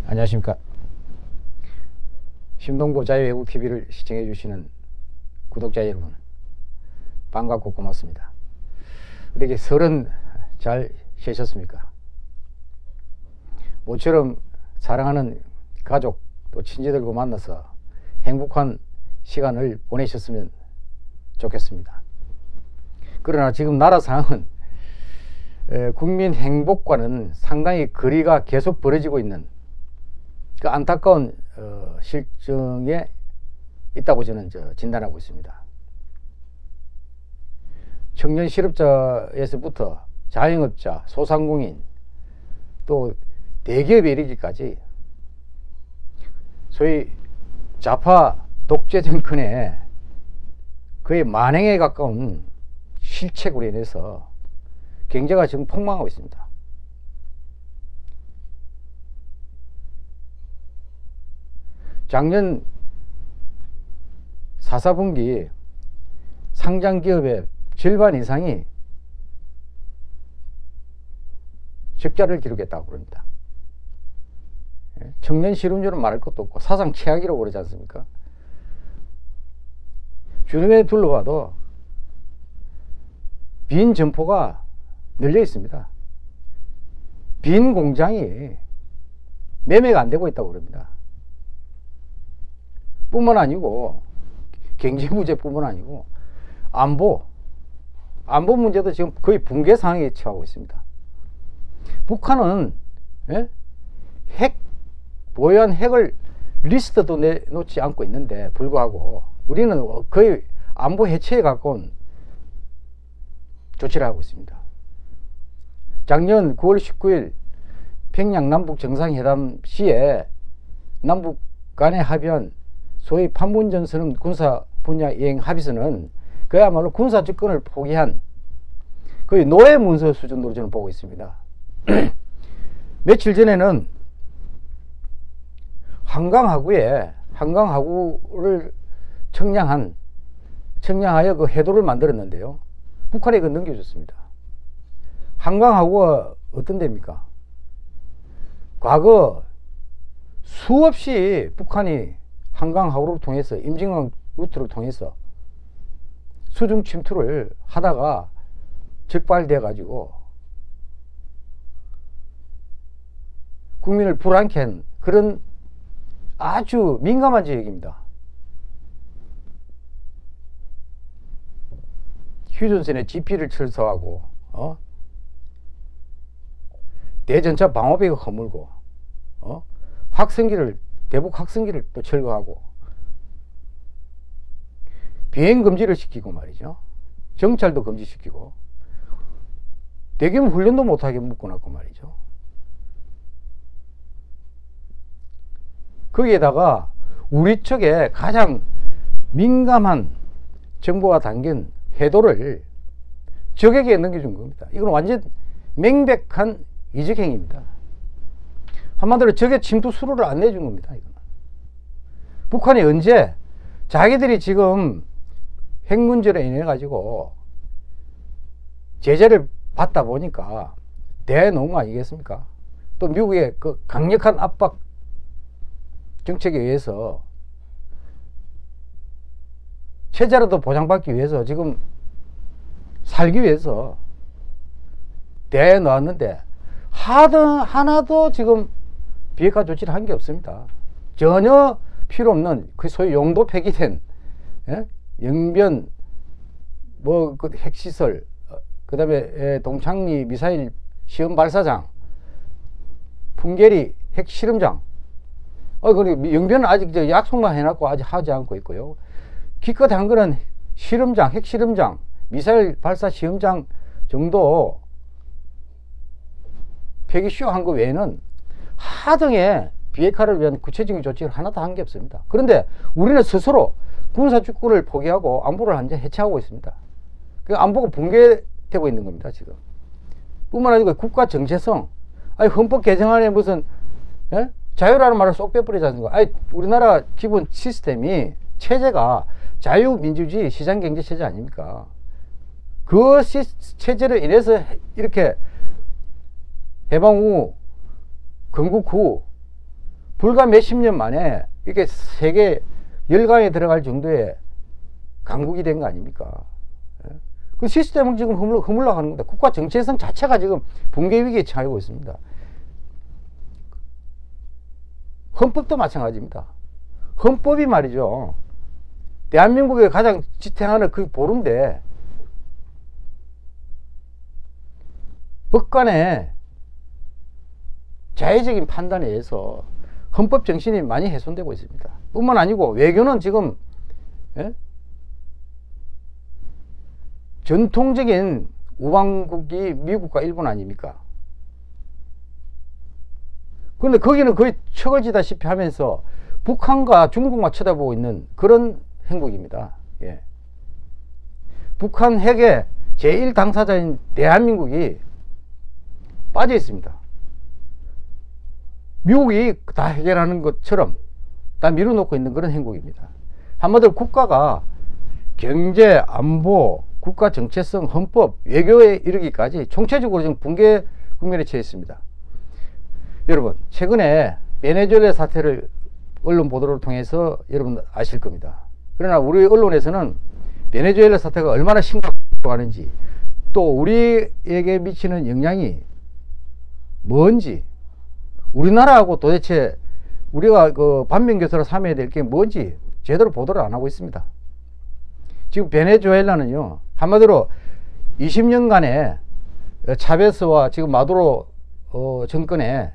안녕하십니까. 심동보 자유외국TV를 시청해 주시는 구독자 여러분, 반갑고 고맙습니다. 어떻게 설은 잘 쉬셨습니까? 모처럼 사랑하는 가족 또 친지들과 만나서 행복한 시간을 보내셨으면 좋겠습니다. 그러나 지금 나라 상황은 국민 행복과는 상당히 거리가 계속 벌어지고 있는 그 안타까운 실정에 있다고 저는 진단하고 있습니다. 청년 실업자에서부터 자영업자, 소상공인, 또 대기업에 이르기까지 소위 좌파 독재 정권의 거의 만행에 가까운 실책으로 인해서 경제가 지금 폭망하고 있습니다. 작년 4, 4분기 상장기업의 절반 이상이 적자를 기록했다고 그럽니다. 청년 실업률은 말할 것도 없고 사상 최악이라고 그러지 않습니까? 주변에 둘러봐도 빈 점포가 널려 있습니다. 빈 공장이 매매가 안 되고 있다고 그럽니다. 뿐만 아니고 경제 문제뿐만 아니고 안보 문제도 지금 거의 붕괴 상황에 처하고 있습니다. 북한은 보유한 핵을 리스트도 내놓지 않고 있는데 불구하고 우리는 거의 안보 해체에 가까운 조치를 하고 있습니다. 작년 9월 19일 평양 남북 정상회담 시에 남북 간에 합의한 소위 판문점 선언 군사 분야 이행 합의서는 그야말로 군사 주권을 포기한 거의 노예 문서 수준으로 저는 보고 있습니다. 며칠 전에는 한강하구를 청량하여 그 해도를 만들었는데요. 북한에 그 넘겨줬습니다. 한강하구가 어떤 데입니까? 과거 수없이 북한이 한강하구를 통해서 임진강 루트를 통해서 수중 침투를 하다가 적발돼 가지고 국민을 불안케 한 그런 아주 민감한 지역입니다. 휴전선에 지피를 철수하고 대전차 방어벽을 허물고 대북 확성기를 또 철거하고 비행 금지를 시키고 말이죠. 정찰도 금지시키고 대규모 훈련도 못하게 묶어놨고 말이죠. 거기에다가 우리 측에 가장 민감한 정보가 담긴 해도를 적에게 넘겨준 겁니다. 이건 완전 명백한 이적행위입니다. 한마디로 적의 침투 수로를 안 내준 겁니다. 이거는. 북한이 언제 자기들이 지금 핵 문제로 인해 가지고 제재를 받다 보니까 대놓은 거 아니겠습니까? 또 미국의 그 강력한 압박 정책에 의해서 체제라도 보장받기 위해서 지금 살기 위해서 대놓았는데 하나도 지금 비핵화 조치를 한 게 없습니다. 전혀 필요 없는 그 소위 용도 폐기된 영변 그 핵시설, 그 다음에 동창리 미사일 시험 발사장, 풍계리 핵실험장, 그리고 영변은 아직 약속만 해놨고 아직 하지 않고 있고요. 기껏 한 거는 실험장, 핵실험장, 미사일 발사 시험장 정도 폐기쇼 한 거 외에는 하등의 비핵화를 위한 구체적인 조치를 하나도 한 게 없습니다. 그런데 우리는 스스로 군사주권을 포기하고 안보를 완전히 해체하고 있습니다. 그 안보가 붕괴되고 있는 겁니다, 지금. 뿐만 아니고 국가 정체성, 헌법 개정안에 무슨, 자유라는 말을 쏙 빼버리지 않습니까? 우리나라 기본 시스템이, 체제가 자유민주주의 시장경제체제 아닙니까? 그 체제로 인해서 이렇게 해방 후, 건국 후 불과 몇십 년 만에 이게 세계 열강에 들어갈 정도의 강국이 된 거 아닙니까? 그 시스템을 지금 허물러 가는 겁니다. 국가 정체성 자체가 지금 붕괴 위기에 처하고 있습니다. 헌법도 마찬가지입니다. 헌법이 말이죠. 대한민국의 가장 지탱하는 그 보루인데 법관의 자의적인 판단에 의해서 헌법 정신이 많이 훼손되고 있습니다. 뿐만 아니고 외교는 지금 전통적인 우방국이 미국과 일본 아닙니까? 그런데 거기는 거의 척을 지다시피 하면서 북한과 중국만 쳐다보고 있는 그런 행국입니다. 예. 북한 핵의 제1당사자인 대한민국이 빠져 있습니다. 미국이 다 해결하는 것처럼 다 밀어놓고 있는 그런 행국입니다. 한마디로 국가가 경제, 안보, 국가 정체성, 헌법, 외교에 이르기까지 총체적으로 지금 붕괴 국면에 처해 있습니다. 여러분, 최근에 베네수엘라 사태를 언론 보도를 통해서 여러분 아실 겁니다. 그러나 우리 언론에서는 베네수엘라 사태가 얼마나 심각하는지, 또 우리에게 미치는 영향이 뭔지, 우리나라하고 도대체 우리가 그 반면교사로 삼아야 될 게 뭔지 제대로 보도를 안 하고 있습니다. 지금 베네수엘라는요, 한마디로 20년간의 차베스와 지금 마두로 정권에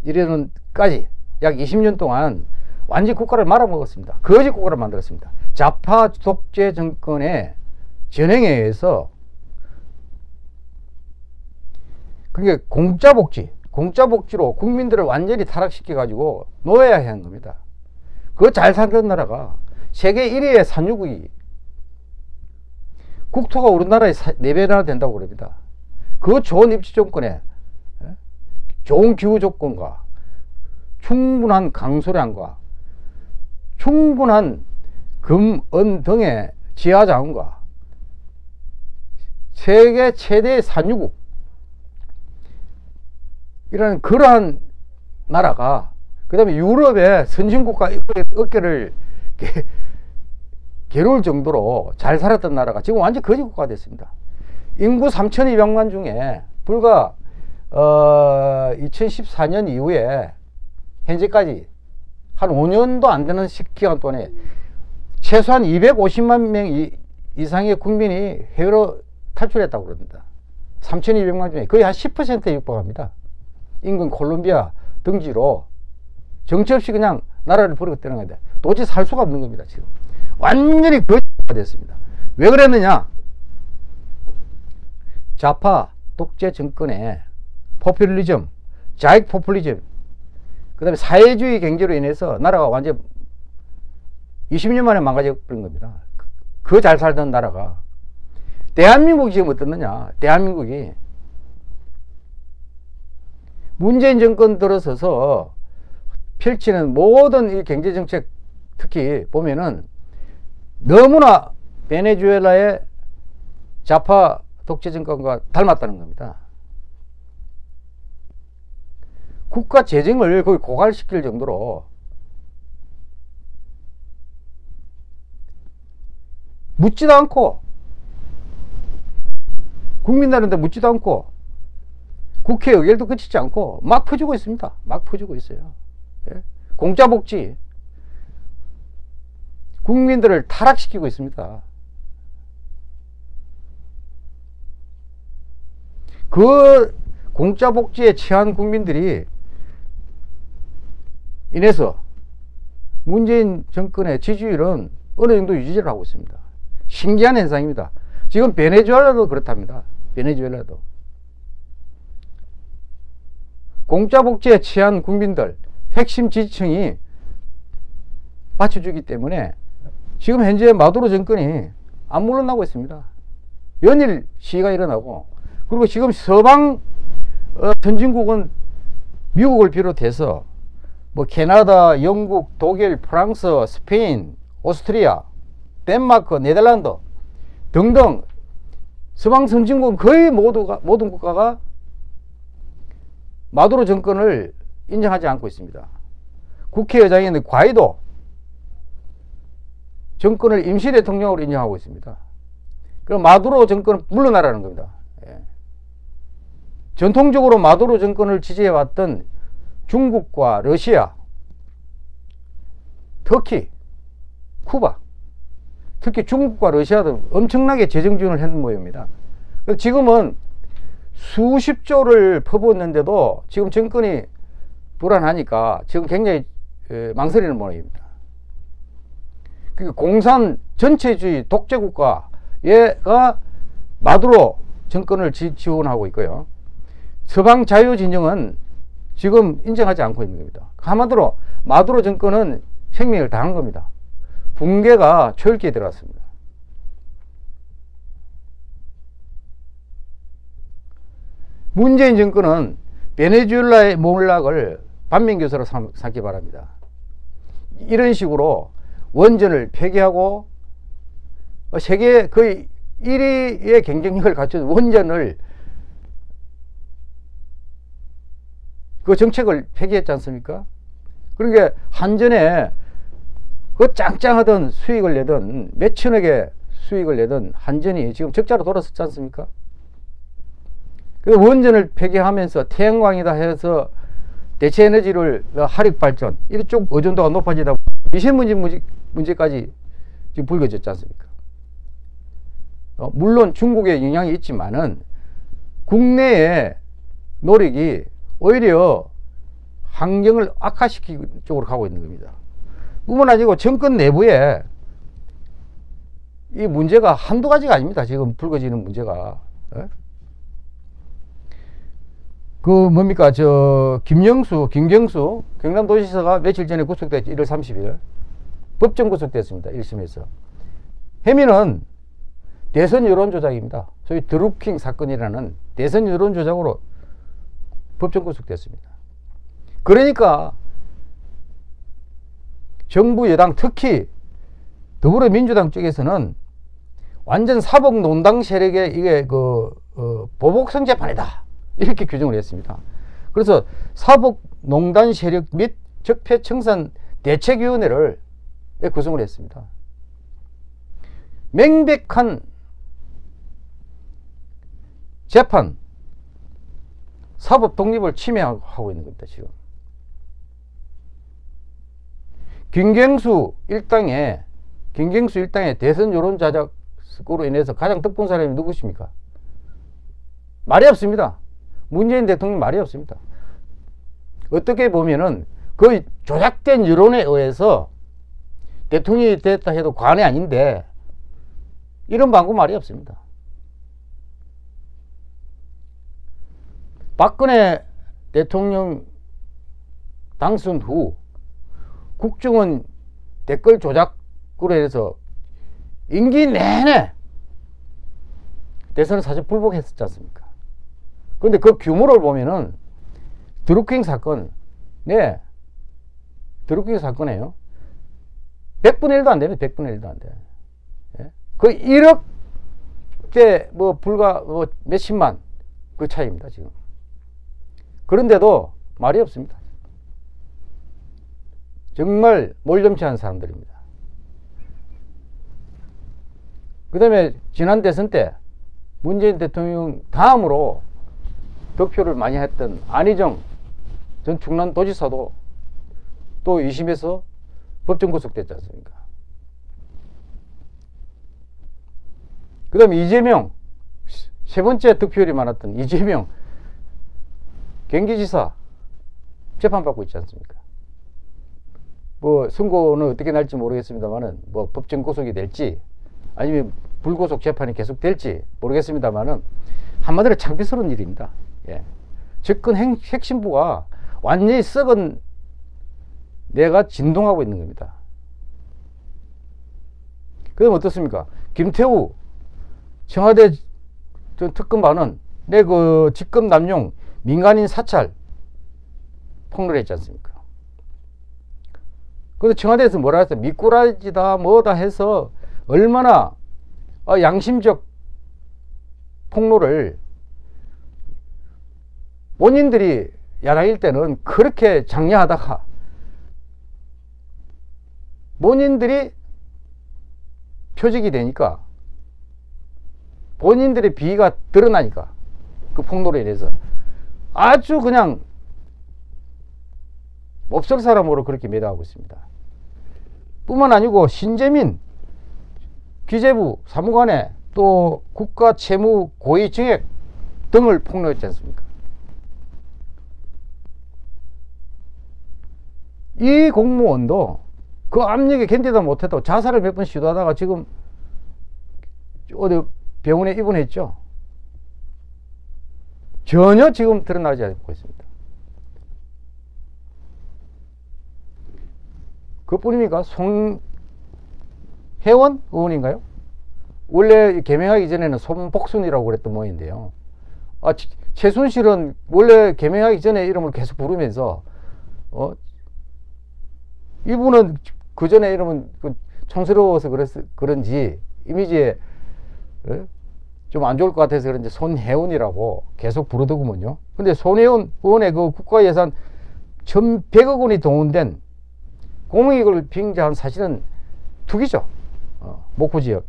이르는까지 약 20년 동안 완전히 국가를 말아먹었습니다. 거짓 국가를 만들었습니다. 좌파 독재 정권의 전횡에 의해서, 그게 공짜복지로 국민들을 완전히 타락시켜 가지고 노예화해 한 겁니다. 그거 잘 살던 나라가 세계 1위의 산유국이, 국토가 우리나라의 4배나 된다고 그럽니다. 그 좋은 입지 조건에 좋은 기후 조건과 충분한 강소량과 충분한 금, 은 등의 지하자원과 세계 최대의 산유국, 이라는 그러한 나라가, 그 다음에 유럽의 선진국가 어깨를 괴로울 정도로 잘 살았던 나라가 지금 완전 거지국가가 됐습니다. 인구 3,200만 중에 불과 2014년 이후에 현재까지 한 5년도 안 되는 기간 동안에 최소한 250만 명 이상의 국민이 해외로 탈출했다고 그럽니다. 3,200만 중에 거의 한 10%에 육박합니다. 인근 콜롬비아 등지로 정처 없이 그냥 나라를 버리고 떠나는데 도저히 살 수가 없는 겁니다. 지금 완전히 거지가 됐습니다. 왜 그랬느냐? 좌파 독재 정권의 포퓰리즘, 자익 포퓰리즘, 그 다음에 사회주의 경제로 인해서 나라가 완전 20년 만에 망가져 버린 겁니다. 그 잘 살던 나라가. 대한민국이 지금 어떻느냐? 대한민국이 문재인 정권 들어서서 펼치는 모든 이 경제정책, 특히 보면은 너무나 베네수엘라의 좌파 독재 정권과 닮았다는 겁니다. 국가 재정을 거의 고갈시킬 정도로 묻지도 않고, 국민들한테 묻지도 않고, 국회 의결도 거치지 않고 막 퍼주고 있습니다. 막 퍼주고 있어요. 예? 공짜복지, 국민들을 타락시키고 있습니다. 그 공짜복지에 취한 국민들이 인해서 문재인 정권의 지지율은 어느 정도 유지를 하고 있습니다. 신기한 현상입니다. 지금 베네수엘라도 그렇답니다. 베네수엘라도. 공짜복지에 취한 국민들, 핵심 지지층이 받쳐주기 때문에 지금 현재 마두로 정권이 안 물러나고 있습니다. 연일 시위가 일어나고, 그리고 지금 서방 선진국은 미국을 비롯해서 뭐 캐나다, 영국, 독일, 프랑스, 스페인, 오스트리아, 덴마크, 네덜란드 등등 서방 선진국은 거의 모든 국가가 마두로 정권을 인정하지 않고 있습니다. 국회의장인 과이도 정권을 임시 대통령으로 인정하고 있습니다. 그럼 마두로 정권은 물러나라는 겁니다. 예. 전통적으로 마두로 정권을 지지해왔던 중국과 러시아, 터키, 쿠바, 특히 중국과 러시아도 엄청나게 재정 지원을 했는 모양입니다. 지금은 수십조를 퍼부었는데도 지금 정권이 불안하니까 지금 굉장히 망설이는 모양입니다. 그러니까 공산 전체주의 독재국가가 마두로 정권을 지원하고 있고요. 서방 자유진영은 지금 인정하지 않고 있는 겁니다. 한마디로 마두로 정권은 생명을 당한 겁니다. 붕괴가 초읽기에 들어갔습니다. 문재인 정권은 베네수엘라의 몰락을 반면교사로 삼기 바랍니다. 이런 식으로 원전을 폐기하고 세계 거의 1위의 경쟁력을 갖춘 원전을 그 정책을 폐기했지 않습니까? 그러니까 한전에 그 짱짱하던 수익을 내던 몇천억의 수익을 내던 한전이 지금 적자로 돌아섰지 않습니까? 그 원전을 폐기하면서 태양광이다 해서 대체 에너지를 화력 발전 이쪽 의존도가 높아지다 미세먼지 문제까지 지금 불거졌지 않습니까? 물론 중국의 영향이 있지만은 국내의 노력이 오히려 환경을 악화시키는 쪽으로 가고 있는 겁니다. 뿐만 아니고 정권 내부에 이 문제가 한두 가지가 아닙니다. 지금 불거지는 문제가. 그 뭡니까 김경수 경남도지사가 며칠 전에 구속됐죠. 1월 30일 법정 구속됐습니다. 1심에서. 혐의는 대선 여론조작입니다. 소위 드루킹 사건이라는 대선 여론조작으로 법정 구속됐습니다. 그러니까 정부 여당 특히 더불어민주당 쪽에서는 완전 사법농단 세력의 이게 보복성 재판이다 이렇게 규정을 했습니다. 그래서 사법농단 세력 및 적폐청산 대책위원회를 구성을 했습니다. 명백한 재판 사법 독립을 침해하고 있는 겁니다. 지금 김경수 일당의 대선 여론 자작으로 인해서 가장 덕본 사람이 누구십니까? 말이 없습니다. 문재인 대통령 말이 없습니다. 어떻게 보면은 그 조작된 여론에 의해서 대통령이 됐다 해도 관이 아닌데 이런 방구 말이 없습니다. 박근혜 대통령 당선 후 국정원 댓글 조작으로 해서 임기 내내 대선을 사실 불복했었지 않습니까? 그런데 그 규모를 보면은 드루킹 사건, 드루킹 사건이에요. 100분의 1도 안 됩니다. 100분의 1도 안 돼. 그 1억대 불과 몇십만 그 차이입니다. 지금. 그런데도 말이 없습니다. 정말 몰점치한 사람들입니다. 그 다음에 지난 대선 때 문재인 대통령 다음으로 득표를 많이 했던 안희정 전 충남도지사도 또 2심에서 법정 구속됐지 않습니까? 그 다음에 이재명 세 번째 득표율이 많았던 이재명 경기지사 재판받고 있지 않습니까? 선고는 어떻게 날지 모르겠습니다만은 법정 구속이 될지 아니면 불구속 재판이 계속 될지 모르겠습니다만은 한마디로 창피스러운 일입니다. 예. 접근 핵심부가 완전히 썩은 내가 진동하고 있는 겁니다. 그럼 어떻습니까? 김태우 청와대 특검반은 내 직급 남용 민간인 사찰 폭로했지 않습니까? 그래서 청와대에서 뭐라 했어요? 미꾸라지다 뭐다 해서 얼마나 양심적 폭로를 본인들이 야당일 때는 그렇게 장려하다가 본인들이 표적이 되니까, 본인들의 비위가 드러나니까, 그 폭로로 인해서 아주 그냥 몹쓸 사람으로 그렇게 매도하고 있습니다. 뿐만 아니고 신재민 기재부 사무관에 또 국가채무 고의증액 등을 폭로했지 않습니까? 이 공무원도 그 압력에 견디다 못해도 자살을 몇 번 시도하다가 지금 어디 병원에 입원했죠. 전혀 지금 드러나지 않고 있습니다. 그뿐입니까? 송혜원 의원인가요? 원래 개명하기 전에는 손복순이라고 그랬던 모양인데요. 최순실은 원래 개명하기 전에 이름을 계속 부르면서 이분은 그 전에 이름은 촌스러워서 그런지 이미지에 좀 안 좋을 것 같아서 그런지 손혜원이라고 계속 부르더구먼요. 근데 손혜원 의원의 그 국가예산 1,100억 원이 동원된 공익을 빙자한 사실은 투기죠. 목포지역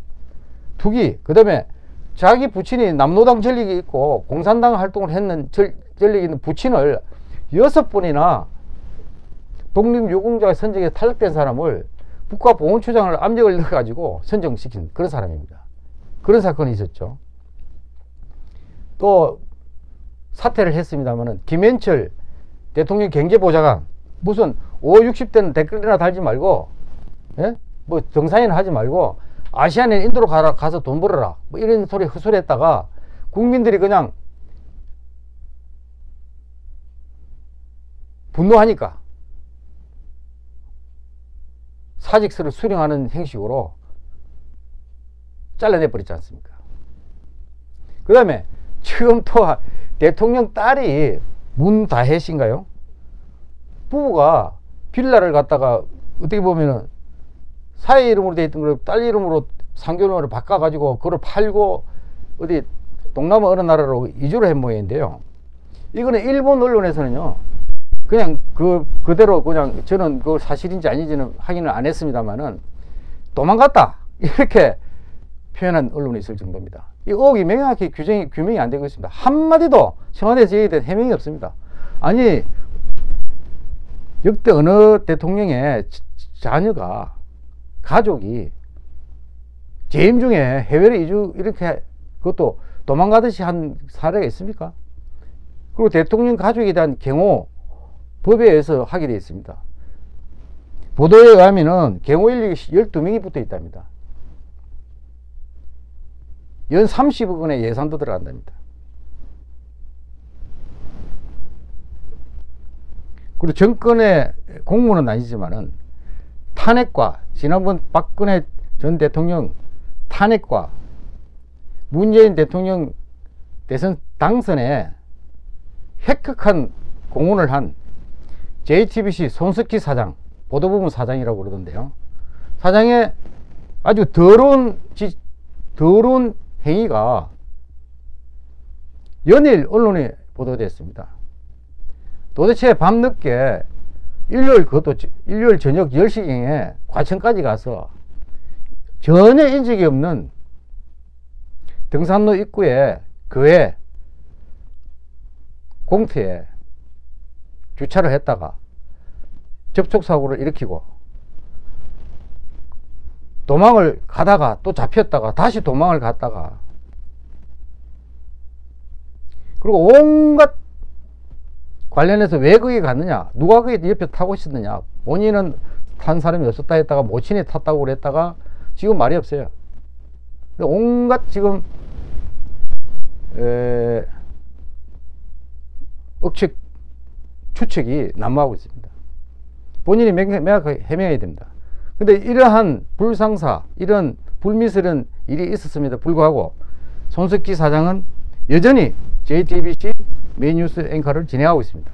투기. 그 다음에 자기 부친이 남노당 전력이 있고 공산당 활동을 했는 전력이 있는 부친을 6번이나 독립유공자 선정에 탈락된 사람을 국가보훈처장을 압력을 넣어가지고 선정시킨 그런 사람입니다. 그런 사건이 있었죠. 또 사퇴를 했습니다만은 김현철 대통령 경제보좌관 무슨 50, 60대는 댓글이나 달지 말고, 예? 뭐 정상회는 하지 말고 아시아는 인도로 가서 돈 벌어라 뭐 이런 소리 헛소리했다가 국민들이 그냥 분노하니까 사직서를 수령하는 형식으로 잘라내 버리지 않습니까? 그 다음에 지금 또 대통령 딸이 문다혜 씨인가요? 부부가 빌라를 갖다가 어떻게 보면은 사위 이름으로 되어 있던 걸 딸 이름으로 상견례로 바꿔가지고 그걸 팔고 어디 동남아 어느 나라로 이주를 한 모양인데요. 이거는 일본 언론에서는요, 그냥 그대로 그냥 저는 그 사실인지 아닌지는 확인을 안 했습니다만은 도망갔다 이렇게 표현한 언론이 있을 정도입니다. 이 의혹이 명확히 규명이 안 되고 있습니다. 한마디도 청와대에서 제기된 해명이 없습니다. 아니 역대 어느 대통령의 자녀가 가족이 재임 중에 해외로 이주 이렇게 그것도 도망가듯이 한 사례가 있습니까? 그리고 대통령 가족에 대한 경호 법에 의해서 하게 되어 있습니다. 보도에 의하면은 경호 인력이 12명이 붙어 있답니다. 연 30억 원의 예산도 들어간답니다. 그리고 정권의 공무원은 아니지만은 탄핵과 지난번 박근혜 전 대통령 탄핵과 문재인 대통령 대선 당선에 획격한 공헌을 한 JTBC 손석희 사장, 보도부문 사장이라고 그러던데요. 사장의 아주 더러운 행위가 연일 언론에 보도됐습니다. 도대체 밤늦게 일요일 저녁 10시경에 과천까지 가서 전혀 인적이 없는 등산로 입구에 교회 공터에 주차를 했다가 접촉사고를 일으키고 도망을 가다가 또 잡혔다가 다시 도망을 갔다가 그리고 온갖 관련해서 왜 거기 갔느냐, 누가 거기 옆에 타고 있었느냐, 본인은 탄 사람이 없었다 했다가 모친이 탔다고 그랬다가 지금 말이 없어요. 온갖 지금 억측 추측이 난무하고 있습니다. 본인이 명확하게 해명해야 됩니다. 근데 이러한 불상사, 이런 불미스러운 일이 있었음에도 불구하고 손석희 사장은 여전히 JTBC 메인뉴스 앵커를 진행하고 있습니다.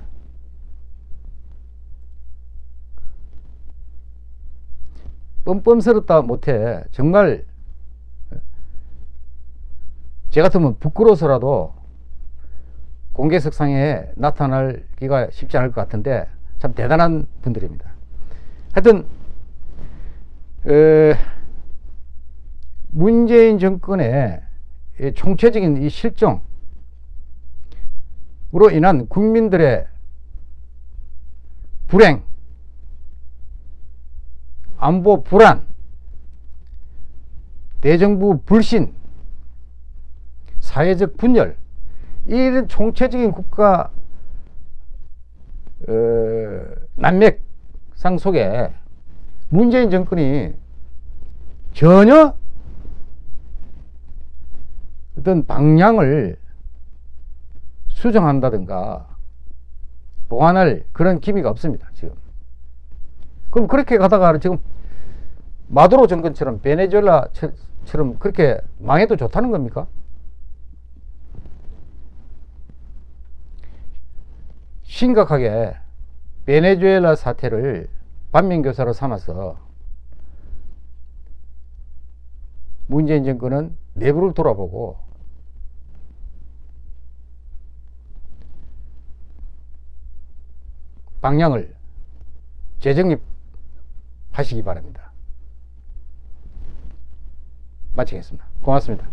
뻔뻔스럽다 못해 정말 제 같으면 부끄러워서라도 공개석상에 나타나기가 쉽지 않을 것 같은데 참 대단한 분들입니다. 하여튼 문재인 정권의 총체적인 이 실정으로 인한 국민들의 불행, 안보 불안, 대정부 불신, 사회적 분열, 이런 총체적인 국가 난맥상 속에 문재인 정권이 전혀 어떤 방향을 수정한다든가 보완할 그런 기미가 없습니다, 지금. 그럼 그렇게 가다가 지금 마두로 정권처럼 베네수엘라처럼 그렇게 망해도 좋다는 겁니까? 심각하게 베네수엘라 사태를 반면교사로 삼아서 문재인 정권은 내부를 돌아보고 방향을 재정립하시기 바랍니다. 마치겠습니다. 고맙습니다.